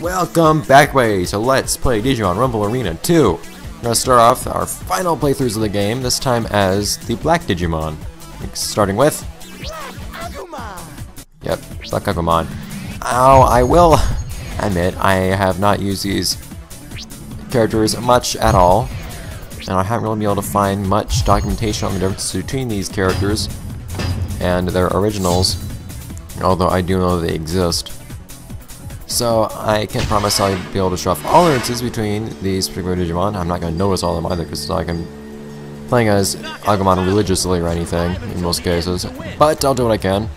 Welcome back, way. So let's play Digimon Rumble Arena 2. We're gonna start off our final playthroughs of the game, this time as the Black Digimon. Starting with BlackAgumon. Now, I will admit I have not used these characters much at all, and I haven't really been able to find much documentation on the differences between these characters and their originals, although I do know they exist. So I can't promise I'll be able to show off all the differences between these particular Digimon. I'm not going to notice all of them either, because it's not like I'm playing as Agumon religiously or anything in most cases, but I'll do what I can.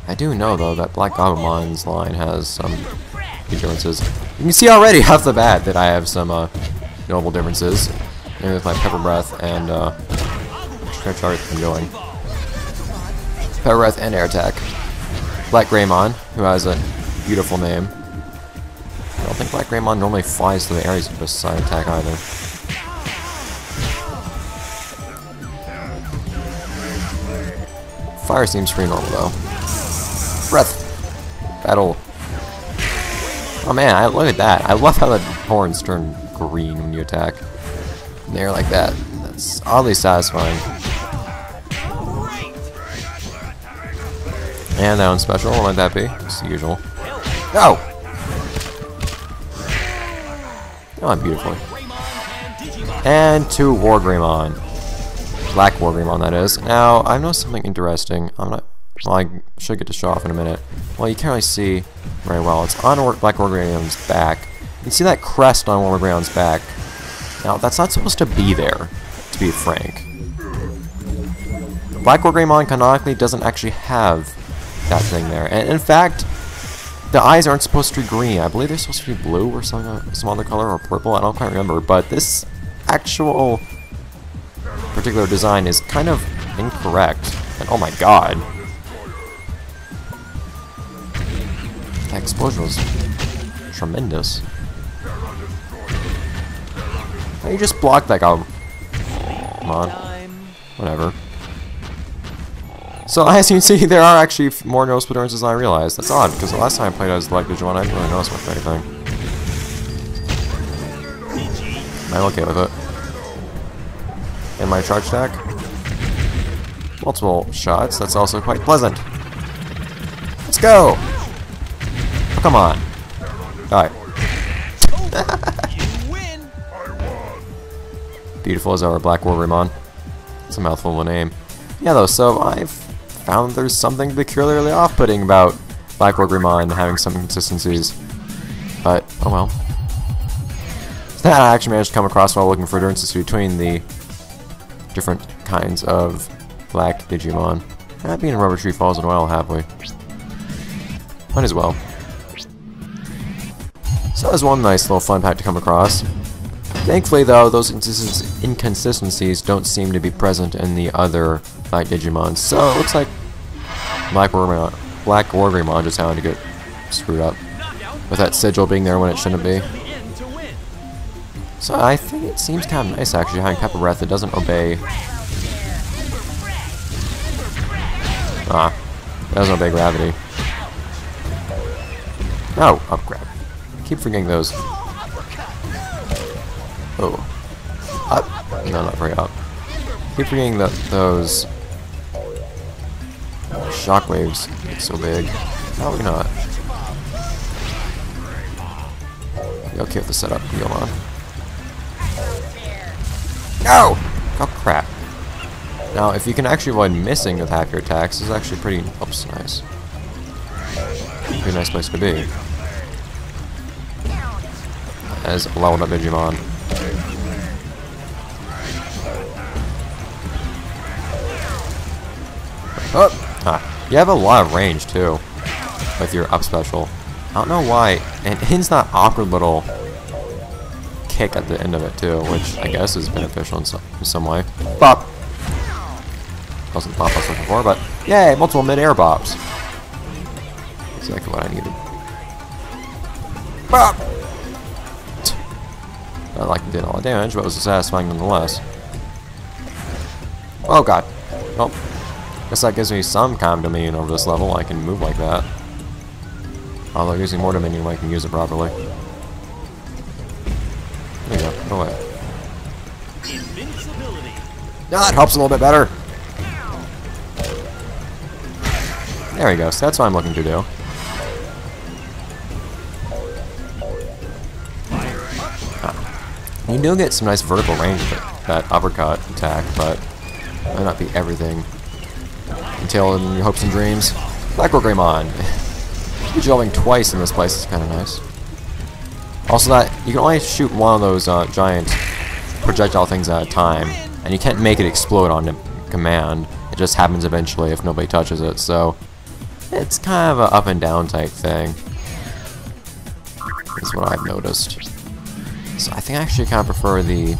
I do know though that BlackAgumon's line has some differences. You can see already off the bat that I have some notable differences, maybe with my Pepper Breath and stretch art I'm going. Pepper Breath and Air Attack. BlackAgumon, who has a beautiful name. I don't think BlackAgumon normally flies to the areas of just side attack either. Fire seems pretty normal though. Breath! Battle. Oh man, look at that. I love how the horns turn green when you attack. In the air like that. That's oddly satisfying. And that one's special, what might that be? It's the usual. Go! Oh, beautifully. And to BlackAgumon. Black BlackAgumon, that is. Now, I've noticed something interesting. Well, I should get to show off in a minute. Well, you can't really see very well. It's on Black BlackAgumon's back. You can see that crest on BlackAgumon's back. Now, that's not supposed to be there, to be frank. Black BlackAgumon canonically doesn't actually have that thing there. And in fact, the eyes aren't supposed to be green. I believe they're supposed to be blue or some other color, or purple. I don't quite remember. But this actual particular design is kind of incorrect. And oh my god. That explosion was tremendous. How you just blocked that guy? Come on. Whatever. So as you can see, there are actually more noticeable differences than I realized. That's odd, because the last time I played as Black Digimon, I didn't really notice much of anything. I'm okay with it. And my charge attack. Multiple shots, that's also quite pleasant. Let's go! Oh, come on. Die. Beautiful as our Black BlackAgumon. It's a mouthful of a name. Yeah though, so I've found there's something peculiarly off-putting about Black BlackAgumon having some inconsistencies. But, oh well. So that I actually managed to come across while looking for differences between the different kinds of Black Digimon. Not being in Rubber Tree Falls in a while, have we? Might as well. So that was one nice little fun fact to come across. Thankfully though, those inconsistencies don't seem to be present in the other Black Digimon, so it looks like Black BlackAgumon just happened to get screwed up with that sigil being there when it shouldn't be. So I think it seems kind of nice actually having Pepper Breath that doesn't obey. It doesn't obey gravity. No, up grab. Keep forgetting those. Oh. Up. No, not very up. Keep forgetting that those shockwaves get so big. Probably not. Be okay with the setup. Go on. No! Oh crap. Now, if you can actually avoid missing with half your attacks, this is actually pretty. Oops, nice. Pretty nice place to be. As a leveled up Digimon. Oh! You have a lot of range too with your up special. I don't know why. And it hits that awkward little kick at the end of it too, which I guess is beneficial in some way. Bop! Wasn't the bop I was looking for, but yay! Multiple mid-air bops. Exactly what I needed. Bop! Not like it did all the damage, but it was satisfying nonetheless. Oh god. Well, guess that gives me some calm dominion over this level. I can move like that. Although using more Dominion when I can use it properly. There you go. Go away. That helps a little bit better. There we go. So that's what I'm looking to do. You do get some nice vertical range with that uppercut attack, but it might not be everything. Until in your hopes and dreams. BlackAgumon. Jumping twice in this place is kind of nice. Also, that you can only shoot one of those giant projectile things at a time, and you can't make it explode on command. It just happens eventually if nobody touches it, so it's kind of an up and down type thing. That's what I've noticed. So I think I actually kind of prefer the,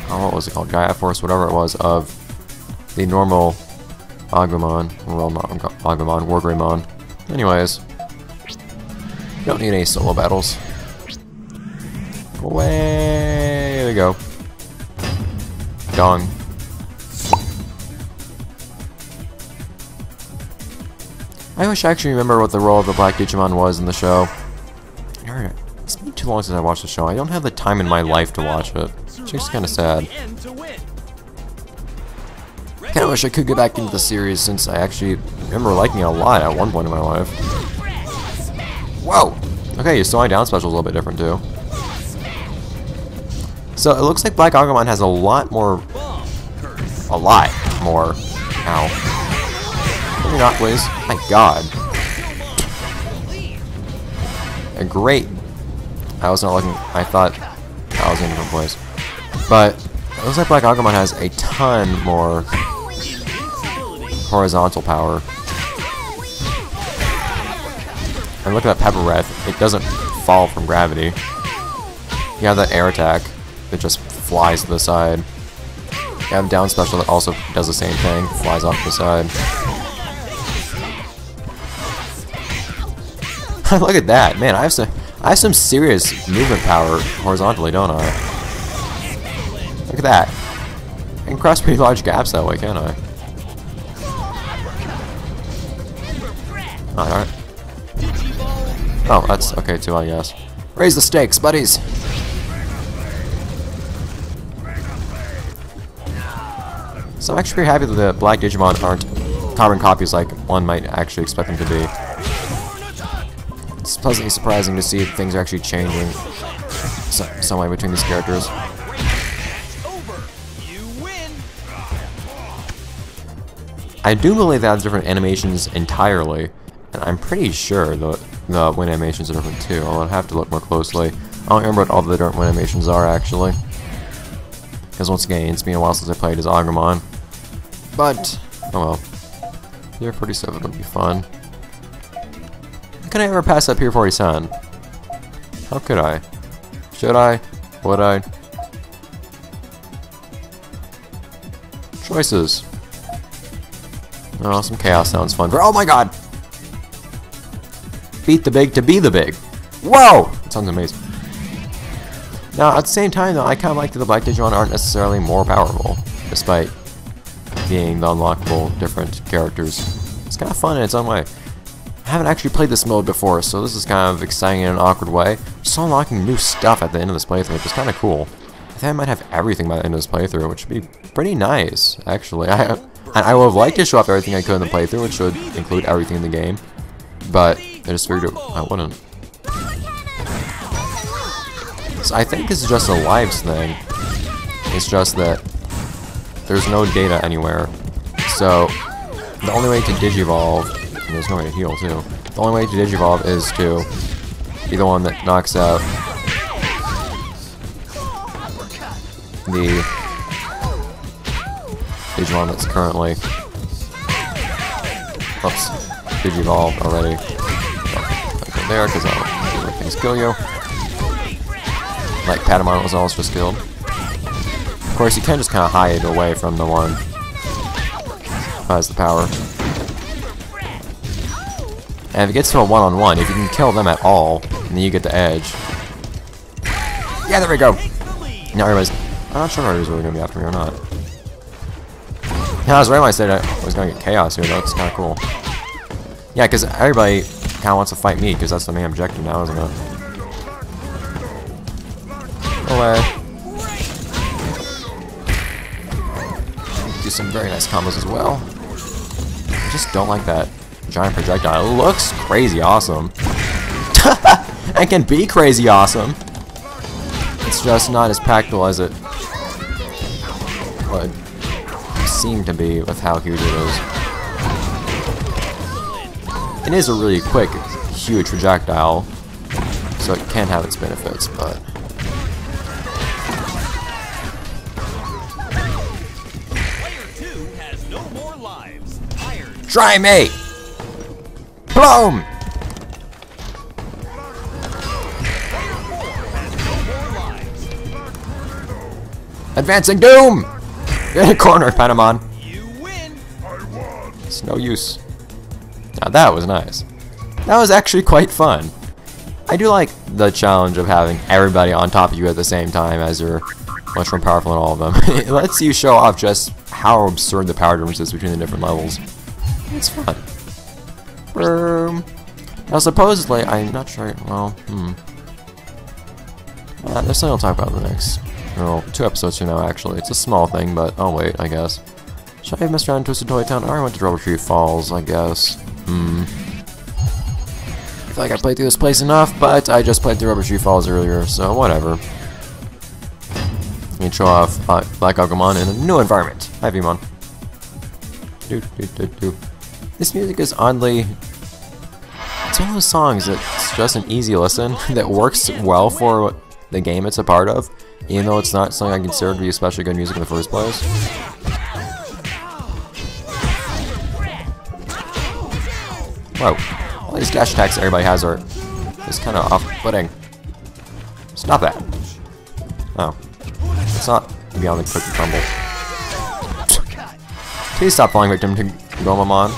what was it called, Gaia Force, whatever it was, of the normal Agumon. Well, not Agumon, WarGreymon. Anyways, you don't need any solo battles. Go away! There we go. Dong. I wish I actually remember what the role of the Black Digimon was in the show. It's been too long since I watched the show. I don't have the time in my life to watch it. It's just kind of sad. Kinda wish I could get back into the series since I actually remember liking it a lot at one point in my life. Whoa! Okay, so my down special is a little bit different too. So it looks like BlackAgumon has a lot more. Ow. Maybe not, please. My God. Great. I was not looking. I thought I was in a different place. But it looks like BlackAgumon has a ton more horizontal power. And look at that Pepper Breath. It doesn't fall from gravity. You have that air attack that just flies to the side. You have down special that also does the same thing, flies off to the side. Look at that, man! I have some serious movement power horizontally, don't I? Look at that! I can cross pretty large gaps that way, can't I? Alright. Oh, that's okay too, I guess. Raise the stakes, buddies! So I'm actually pretty happy that the Black Digimon aren't carbon copies like one might actually expect them to be. It's pleasantly surprising to see things are actually changing some way between these characters. I do believe they have different animations entirely, and I'm pretty sure the win animations are different too, although I'd have to look more closely. I don't remember what all the different win animations are actually. Because once again, it's been a while since I played as Agumon. But, oh well. Pier 47 would be fun. How can I ever pass up Pier 47? How could I? Should I? Would I? Choices. Oh, some chaos sounds fun. Oh my God! Beat the big to be the big. Whoa! That sounds amazing. Now, at the same time, though, I kind of like that the Black Digimon aren't necessarily more powerful, despite being the unlockable different characters. It's kind of fun in its own way. I haven't actually played this mode before, so this is kind of exciting in an awkward way. Just unlocking new stuff at the end of this playthrough, which is kind of cool. I think I might have everything by the end of this playthrough, which would be pretty nice, actually. I would have liked to show off everything I could in the playthrough, which would include everything in the game, but I just figured I wouldn't. So I think it's just a lives thing. It's just that there's no data anywhere. So the only way to digivolve, and there's no way to heal too. The only way to digivolve is to be the one that knocks out the Digimon that's currently digivolved already. Don't go there because I'll do things kill you. Like Patamon was also just killed. Of course, you can just kind of hide away from the one who has the power. And if it gets to a one-on-one, if you can kill them at all, then you get the edge. Yeah, there we go! Now everybody's... I'm not sure if everybody's really going to be after me or not. Yeah, I was right when I said I was going to get chaos here, though. It's kind of cool. Yeah, because everybody kind of wants to fight me because that's the main objective now, isn't it? Away. Do some very nice combos as well. I just don't like that giant projectile. It looks crazy awesome. And can be crazy awesome. It's just not as practical as it would seem to be with how huge it is. It is a really quick, huge projectile, so it can have its benefits, but... Try me! Boom! Advancing Doom! Get in a corner, Patamon. You win. It's no use. Now that was nice. That was actually quite fun. I do like the challenge of having everybody on top of you at the same time as you're much more powerful than all of them. It lets you show off just how absurd the power differences between the different levels. It's fun. Boom. Now supposedly, I'm not sure, well, there's something I'll talk about in the next, well, 2 episodes from now actually. It's a small thing, but I'll wait, I guess. Should I have messed around in Twisted Toy Town? I already went to Rubber Tree Falls, I guess. I feel like I played through this place enough, but I just played through Rubber Tree Falls earlier, so whatever. You can show off BlackAgumon in a new environment. Hi, Vmon. This music is oddly... It's one of those songs that's just an easy listen that works well for the game it's a part of, even though it's not something I consider to be especially good music in the first place. Whoa. All these dash attacks everybody has are just kind of off-putting. Stop that. Oh. It's not beyond the cookie crumble. Please stop falling victim to Gomamon.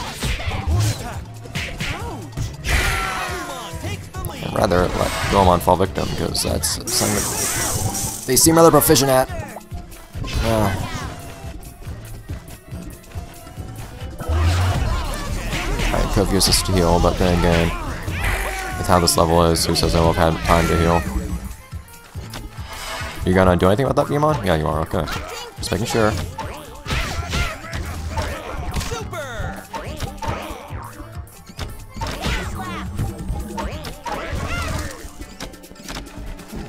I'd rather let Gomamon fall victim, because that's something that they seem rather proficient at. I could have used this to heal, but then again, with how this level is, who says I will have had time to heal? You gonna do anything about that, Digimon? Yeah, you are, okay. Just making sure.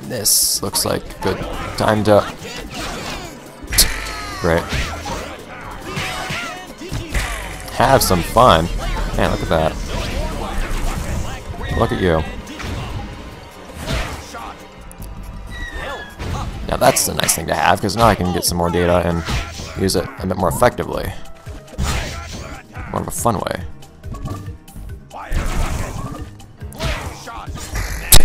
This looks like a good time to... Great. Have some fun. Man, look at that. Look at you. Now that's a nice thing to have, because now I can get some more data and use it a bit more effectively. More of a fun way.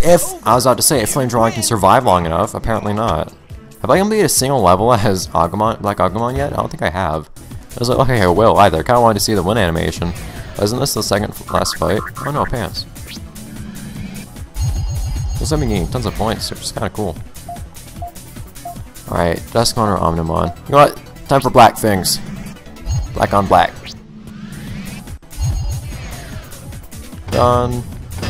If, I was about to say, if Flame Drawing can survive long enough, apparently not. Have I completed a single level as BlackAgumon yet? I don't think I have. I was like, okay, I will either. Kinda wanted to see the win animation. Isn't this the second last fight? Oh no, pants. Looks like I'm getting tons of points, which is kinda cool. Alright, Duskmon or Omnimon. You know what? Time for black things. Black on black. Done.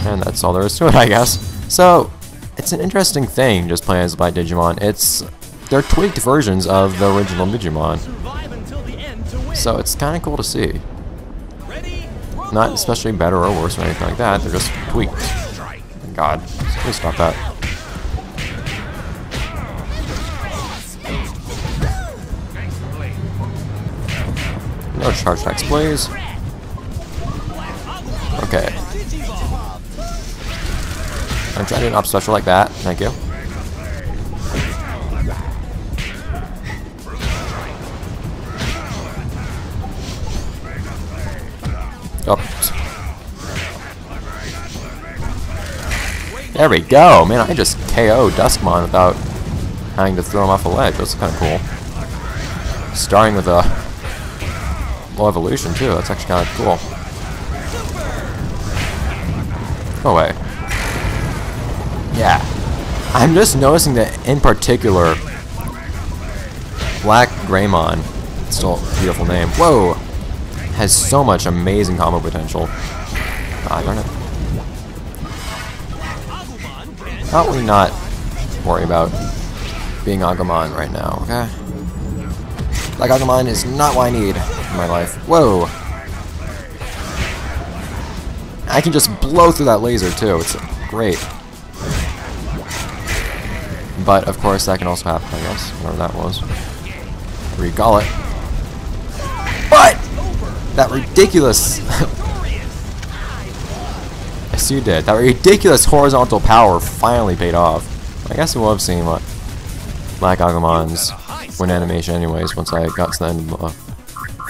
And that's all there is to it, I guess. So, it's an interesting thing just playing as Black Digimon. They're tweaked versions of the original Digimon. So it's kind of cool to see. Not especially better or worse or anything like that, they're just tweaked. Thank God. Please stop that. No charge attacks, please. Okay. I'm trying to do an up special like that. Thank you. Oops. There we go. Man, I just KO'd Duskmon without having to throw him off a ledge. That's kind of cool. Starting with a low evolution, too. That's actually kind of cool. Go away. Yeah. I'm just noticing that, in particular, BlackAgumon, still a beautiful name, whoa, has so much amazing combo potential. Ah, darn it. How about we not worry about being Agumon right now, okay? BlackAgumon is not what I need in my life. Whoa! I can just blow through that laser too, it's great. But of course that can also happen, I guess, whatever that was. Whatever you call it. What? That ridiculous... Yes, you did. That ridiculous horizontal power finally paid off. I guess we will have seen what BlackAgumon's win animation anyways once I got to the end of the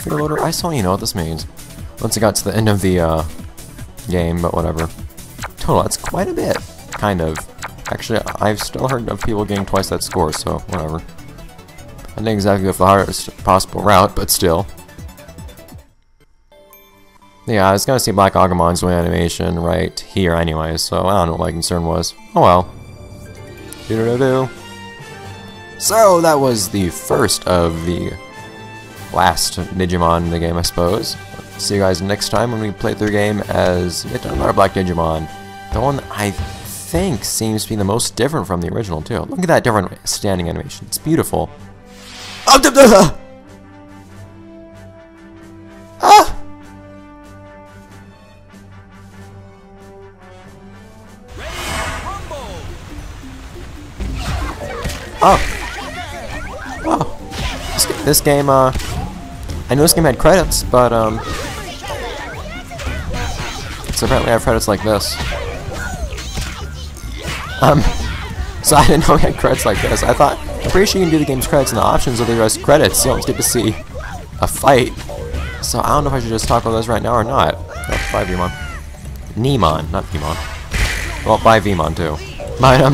freeloader. I still don't even know what this means. Once I got to the end of the game, but whatever. Total, that's quite a bit. Kind of. Actually, I've still heard of people getting twice that score, so whatever. I didn't exactly go for the hardest possible route, but still. Yeah, I was gonna see BlackAgumon's win animation right here anyway, so I don't know what my concern was. Oh well. Do-do-do-do. So, that was the first of the last Digimon in the game, I suppose. See you guys next time when we play through the game as yet another Black Digimon. The one that I think seems to be the most different from the original, too. Look at that different standing animation. It's beautiful. Ah! Oh. Oh. This game, I know this game had credits, but, so apparently I have credits like this. So I didn't know we had credits like this. I'm pretty sure you can do the game's credits in the options of the rest credits. You don't get to see a fight. So I don't know if I should just talk about this right now or not. Oh, bye, Vmon. Nemon, not Vmon. Well, bye, Vmon, too. But,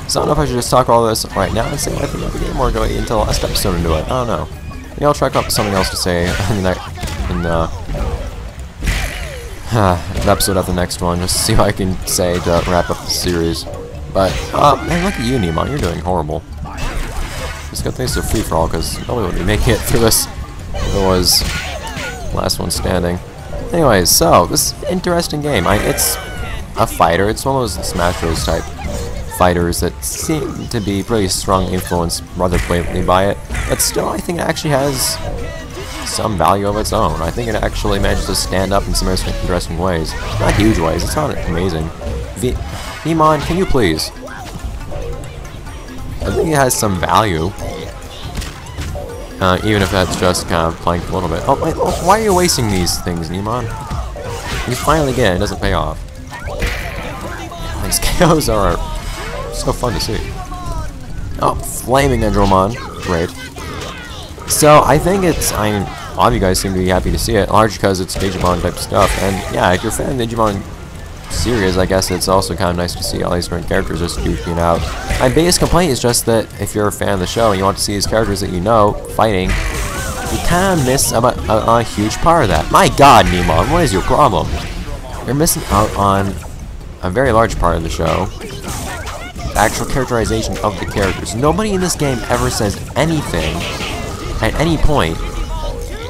so I don't know if I should just talk all this right now and say what I think of the game or go until the last episode and do it. I don't know. Maybe I'll try to come up with something else to say in the episode of the next one, just to see what I can say to wrap up the series. But, man, look at you, Nemon. You're doing horrible. Just good things to free-for-all, because nobody would be making it through this if it was last one standing. Anyways, so, this is an interesting game. It's a fighter. It's one of those Smash Bros. Type fighters that seem to be pretty strongly influenced rather blatantly by it. But still, I think it actually has some value of its own. I think it actually manages to stand up in some interesting ways. Not huge ways. It's not amazing. Digimon, can you please? I think it has some value. Even if that's just kind of planked a little bit. Oh, wait, why are you wasting these things, Digimon? You finally get it. It doesn't pay off. These KOs are so fun to see. Oh, Flaming Digimon. Great. So, I think it's... a lot of you guys seem to be happy to see it, largely because it's Digimon type stuff. And, yeah, if you're a fan of the Digimon series, I guess it's also kind of nice to see all these different characters just duking out. My biggest complaint is just that if you're a fan of the show and you want to see these characters that you know fighting, you kind of miss a huge part of that. My god, Nemon, what is your problem? You're missing out on a very large part of the show. The actual characterization of the characters. Nobody in this game ever says anything at any point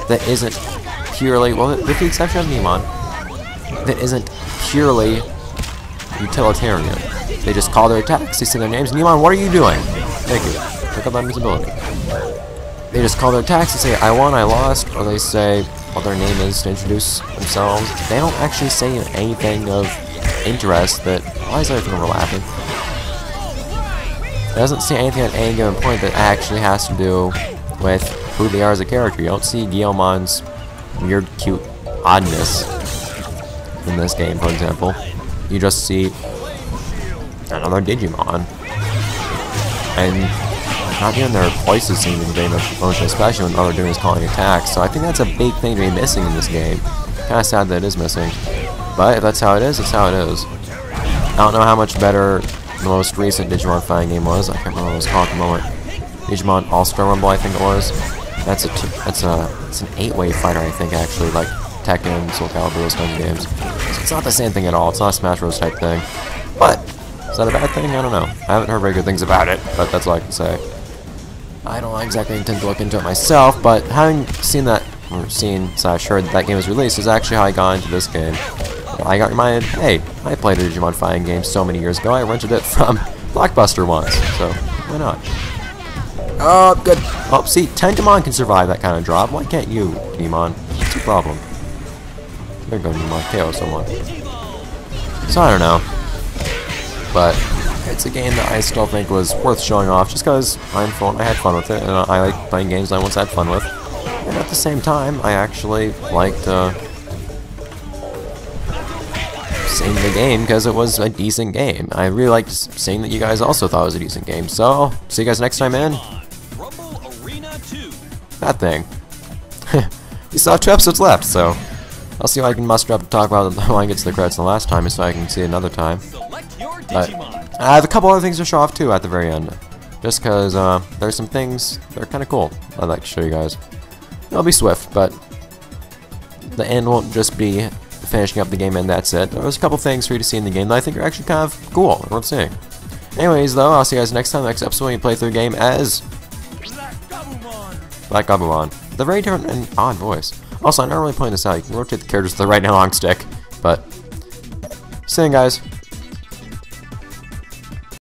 that isn't purely, well, with the exception of Nemon, that isn't purely utilitarian. They just call their attacks, they say their names. Nemon, what are you doing? Thank you. Pick up that invisibility. They just call their attacks, they say, I won, I lost, or they say what their name is to introduce themselves. They don't actually say anything of interest that, why is everything overlapping? It doesn't say anything at any given point that actually has to do with who they are as a character. You don't see Guilmone's weird, cute oddness in this game, for example. You just see another Digimon. And not even their voices seem to be getting emotion, especially when all they're doing is calling attacks. So I think that's a big thing to be missing in this game. Kinda sad that it is missing. But if that's how it is, it's how it is. I don't know how much better the most recent Digimon fighting game was. I can't remember what it was called at the moment. Digimon All-Star Rumble, I think it was. It's an 8-way fighter, I think, actually, like Tekken, Soul Calibur, those kinds of games. So it's not the same thing at all. It's not a Smash Bros. Type thing. But is that a bad thing? I don't know. I haven't heard very good things about it, but that's all I can say. I don't exactly intend to look into it myself, but having seen that, or seen/heard that game was released, is actually how I got into this game. I got reminded, hey, I played a Digimon fighting game so many years ago, I rented it from Blockbuster once, so why not? Oh, good. Oh, see, Tentomon can survive that kind of drop. Why can't you, Digimon? What's your problem? There you go, Digimon. KO someone. So, I don't know. But it's a game that I still think was worth showing off just because I had fun with it, and I like playing games I once had fun with. And at the same time, I actually liked seeing the game because it was a decent game. I really liked seeing that you guys also thought it was a decent game. So, see you guys next time in that thing. We still have 2 episodes left, so I'll see what I can muster up to talk about when I get to the credits the last time, so I can see it another time. But I have a couple other things to show off too at the very end, just because there's some things that are kind of cool I'd like to show you guys. It'll be swift, but the end won't just be finishing up the game and that's it. There's a couple things for you to see in the game that I think are actually kind of cool and worth seeing. Anyways, though, I'll see you guys next time, next episode when you play through the game as BlackAgumon. The very different and odd voice. Also, I'm not really pointing this out. You can rotate the characters to the right and left stick, but see you guys.